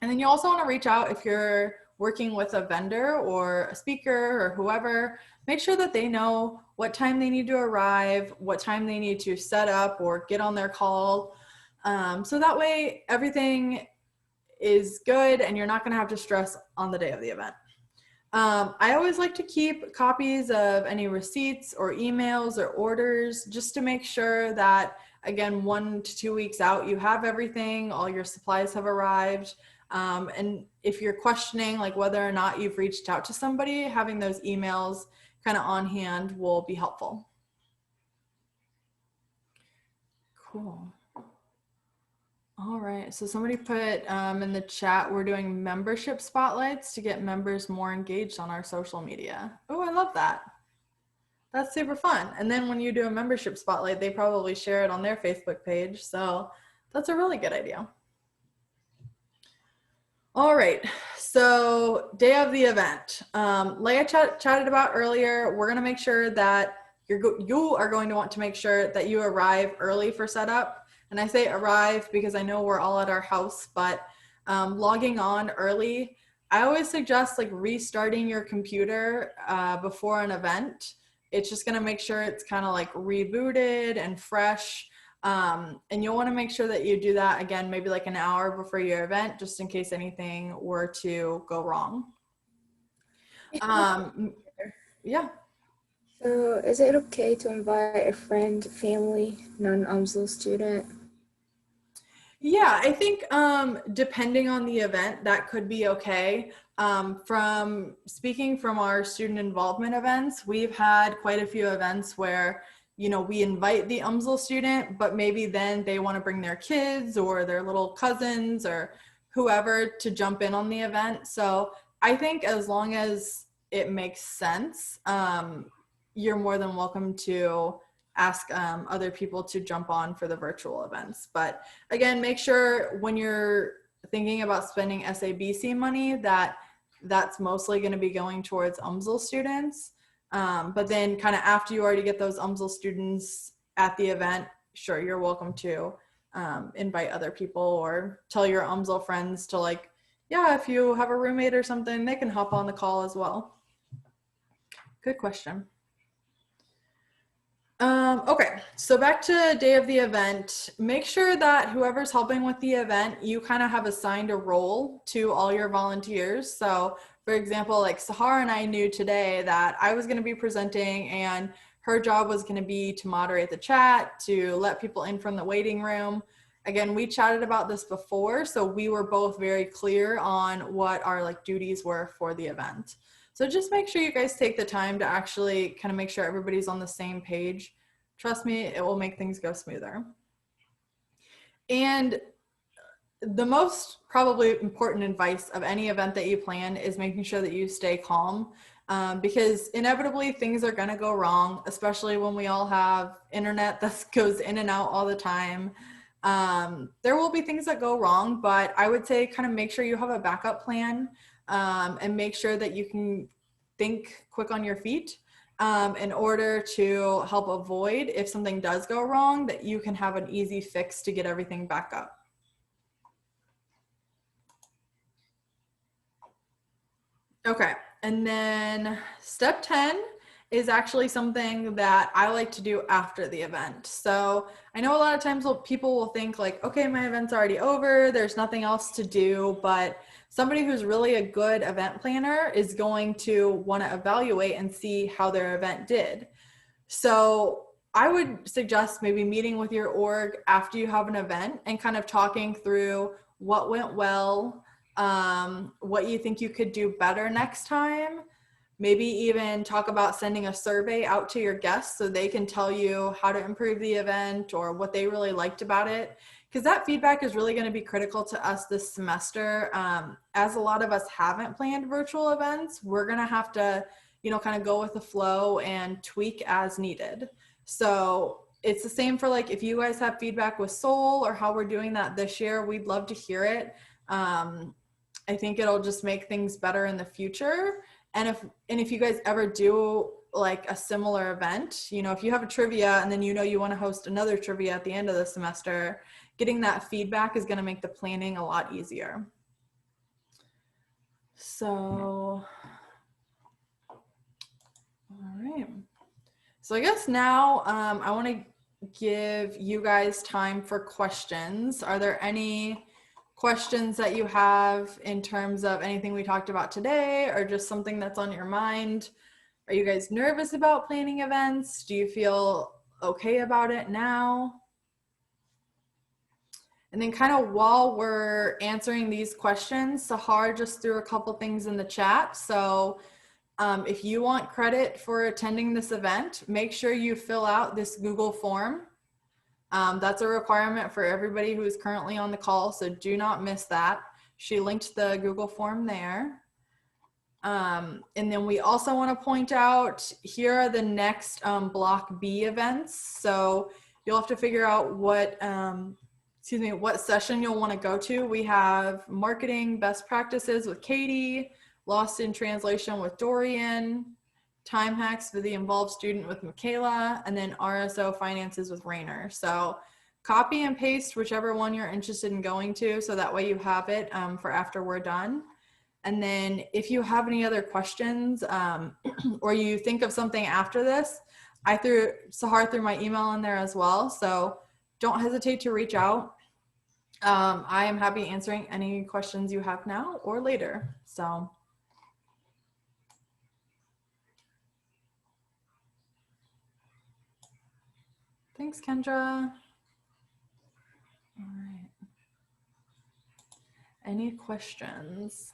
And then you also wanna reach out if you're working with a vendor or a speaker or whoever. Make sure that they know what time they need to arrive, what time they need to set up or get on their call. So that way everything is good and you're not gonna have to stress on the day of the event. I always like to keep copies of any receipts or emails or orders, just to make sure that, again, 1 to 2 weeks out, you have everything, all your supplies have arrived. And if you're questioning like whether or not you've reached out to somebody, having those emails kind of on hand will be helpful. Cool. All right, so somebody put in the chat, we're doing membership spotlights to get members more engaged on our social media. Oh, I love that. That's super fun. And then when you do a membership spotlight, they probably share it on their Facebook page. So that's a really good idea. All right, so day of the event. Leah chatted about earlier, we're gonna make sure that you are going to want to make sure that you arrive early for setup. And I say arrive because I know we're all at our house, but logging on early, I always suggest like restarting your computer before an event. It's just gonna make sure it's kind of like rebooted and fresh. And you'll want to make sure that you do that again, maybe like an hour before your event, just in case anything were to go wrong. Yeah. So is it okay to invite a friend, family, non-UMSL student? Yeah, I think depending on the event, that could be okay. From speaking from our student involvement events, we've had quite a few events where, you know, we invite the UMSL student, but maybe then they want to bring their kids or their little cousins or whoever to jump in on the event. So I think as long as it makes sense, you're more than welcome to ask other people to jump on for the virtual events. But again, make sure when you're thinking about spending SABC money that that's mostly going to be going towards UMSL students. But then kind of after you already get those UMSL students at the event, sure, you're welcome to invite other people or tell your UMSL friends to like, yeah, if you have a roommate or something, they can hop on the call as well. Good question. Okay, so back to day of the event, make sure that whoever's helping with the event, you kind of have assigned a role to all your volunteers. So for example, like Sahar and I knew today that I was going to be presenting and her job was going to be to moderate the chat, to let people in from the waiting room. Again, we chatted about this before, so we were both very clear on what our like duties were for the event. So just make sure you guys take the time to actually kind of make sure everybody's on the same page. Trust me, it will make things go smoother. And the most probably important advice of any event that you plan is making sure that you stay calm, because inevitably things are going to go wrong, especially when we all have internet that goes in and out all the time. There will be things that go wrong, but I would say kind of make sure you have a backup plan. And make sure that you can think quick on your feet in order to help avoid if something does go wrong, that you can have an easy fix to get everything back up. Okay, and then step 10 is actually something that I like to do after the event. So I know a lot of times people will think like, okay, my event's already over, there's nothing else to do, but somebody who's really a good event planner is going to want to evaluate and see how their event did. So I would suggest maybe meeting with your org after you have an event and kind of talking through what went well, what you think you could do better next time. Maybe even talk about sending a survey out to your guests so they can tell you how to improve the event or what they really liked about it. Because that feedback is really going to be critical to us this semester. As a lot of us haven't planned virtual events, we're going to have to, you know, kind of go with the flow and tweak as needed. So it's the same for like, if you guys have feedback with Soul or how we're doing that this year, we'd love to hear it. I think it'll just make things better in the future. And if you guys ever do like a similar event, you know, if you have a trivia and then you know you want to host another trivia at the end of the semester, getting that feedback is going to make the planning a lot easier. So, all right. So I guess now I want to give you guys time for questions. Are there any questions that you have in terms of anything we talked about today or just something that's on your mind? Are you guys nervous about planning events? Do you feel okay about it now? And then kind of while we're answering these questions, Sahar just threw a couple things in the chat. So if you want credit for attending this event, make sure you fill out this Google form. That's a requirement for everybody who is currently on the call, so do not miss that. She linked the Google form there. And then we also want to point out, here are the next Block B events. So you'll have to figure out what, what session you'll want to go to. We have Marketing Best Practices with Katie, Lost in Translation with Dorian, Time Hacks for the Involved Student with Michaela, and then RSO Finances with Rainer. So copy and paste whichever one you're interested in going to, so that way you have it for after we're done. And then if you have any other questions or you think of something after this, Sahar threw my email in there as well. So don't hesitate to reach out. I am happy answering any questions you have now or later. So thanks, Kendra. All right. Any questions?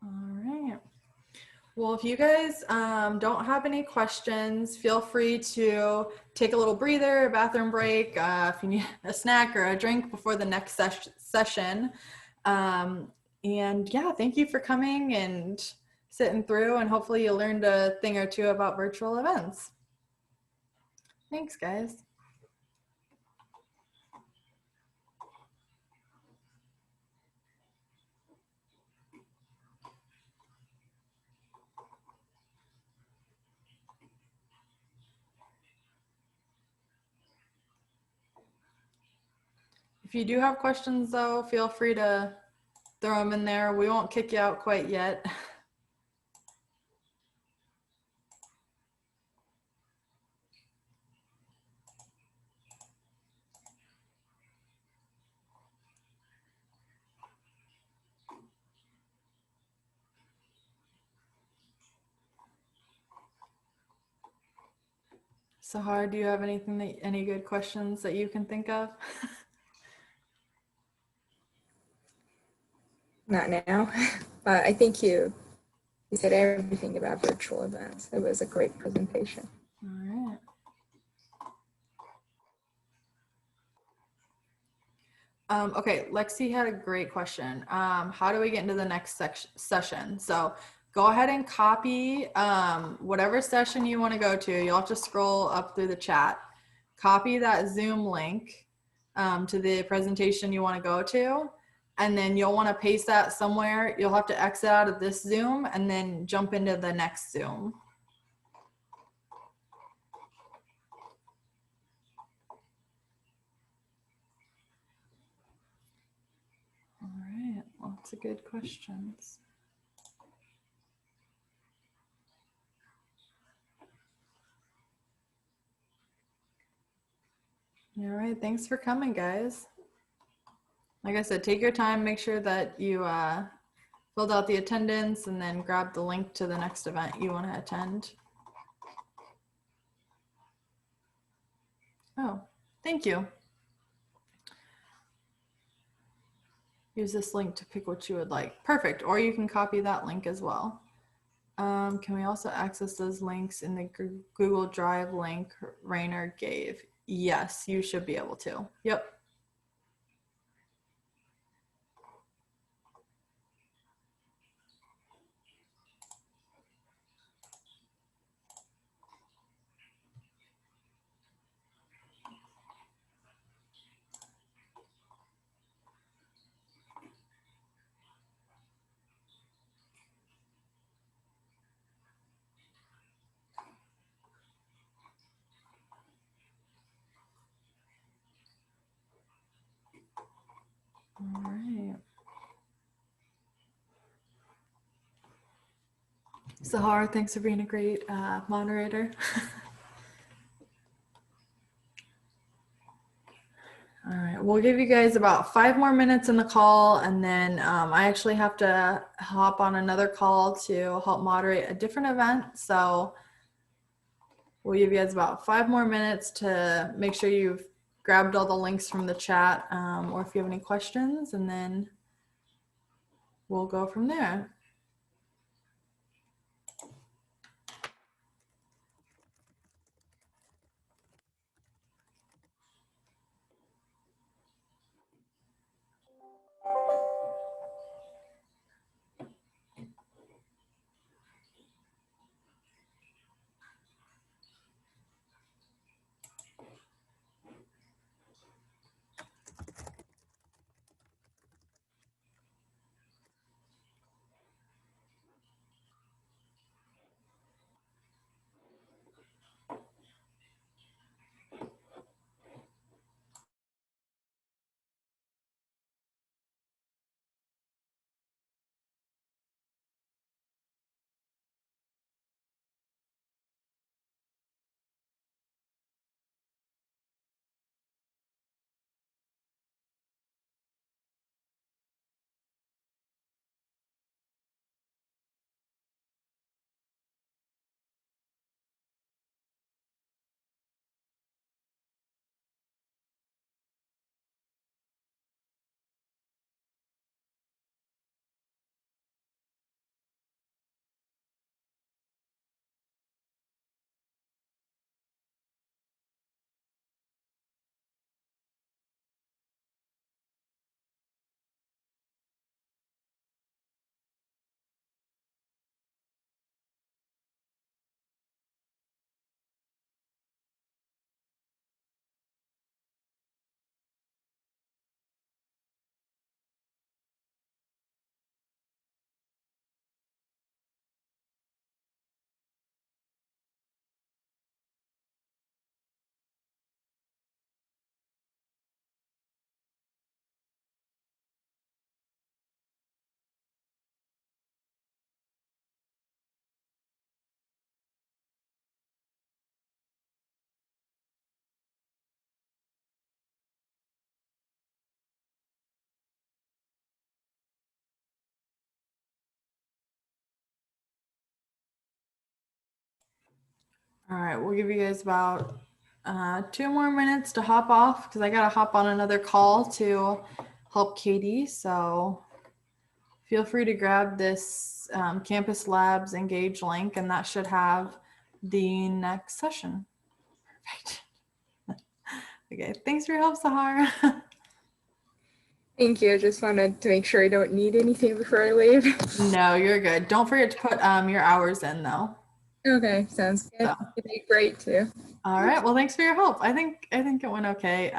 All right. Well, if you guys don't have any questions, feel free to take a little breather, a bathroom break, if you need a snack or a drink before the next session. And yeah, thank you for coming and sitting through, and hopefully you learned a thing or two about virtual events. Thanks, guys. If you do have questions, though, feel free to throw them in there. We won't kick you out quite yet. Sahar, do you have any good questions that you can think of? Not now, but I think you said everything about virtual events. It was a great presentation. All right. Okay, Lexi had a great question. How do we get into the next session? So go ahead and copy whatever session you want to go to. You'll have to scroll up through the chat. Copy that Zoom link to the presentation you want to go to, and then you'll want to paste that somewhere. You'll have to exit out of this Zoom and then jump into the next Zoom. All right, lots of good questions. All right, thanks for coming, guys. Like I said, take your time, make sure that you filled out the attendance, and then grab the link to the next event you want to attend. Oh, thank you. Use this link to pick what you would like. Perfect, or you can copy that link as well. Can we also access those links in the Google Drive link Rainer gave? Yes, you should be able to. Yep. All right. Sahar, thanks for being a great moderator. All right, we'll give you guys about 5 more minutes in the call, and then I actually have to hop on another call to help moderate a different event. So we'll give you guys about 5 more minutes to make sure you've grabbed all the links from the chat, or if you have any questions, and then we'll go from there. All right, we'll give you guys about 2 more minutes to hop off because I gotta hop on another call to help Katie. So feel free to grab this Campus Labs Engage link, and that should have the next session. Perfect. Okay, thanks for your help, Sahar. Thank you. I just wanted to make sure I don't need anything before I leave. No, you're good. Don't forget to put your hours in though. Okay, sounds good. So. You did great too. All right. Well, thanks for your help. I think it went okay.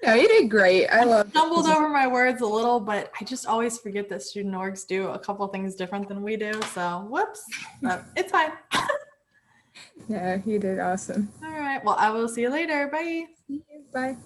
No, you did great. I love stumbled over my words a little, but I just always forget that student orgs do a couple things different than we do. So whoops, but it's fine. Yeah, you did awesome. All right. Well, I will see you later. Bye. See you. Bye.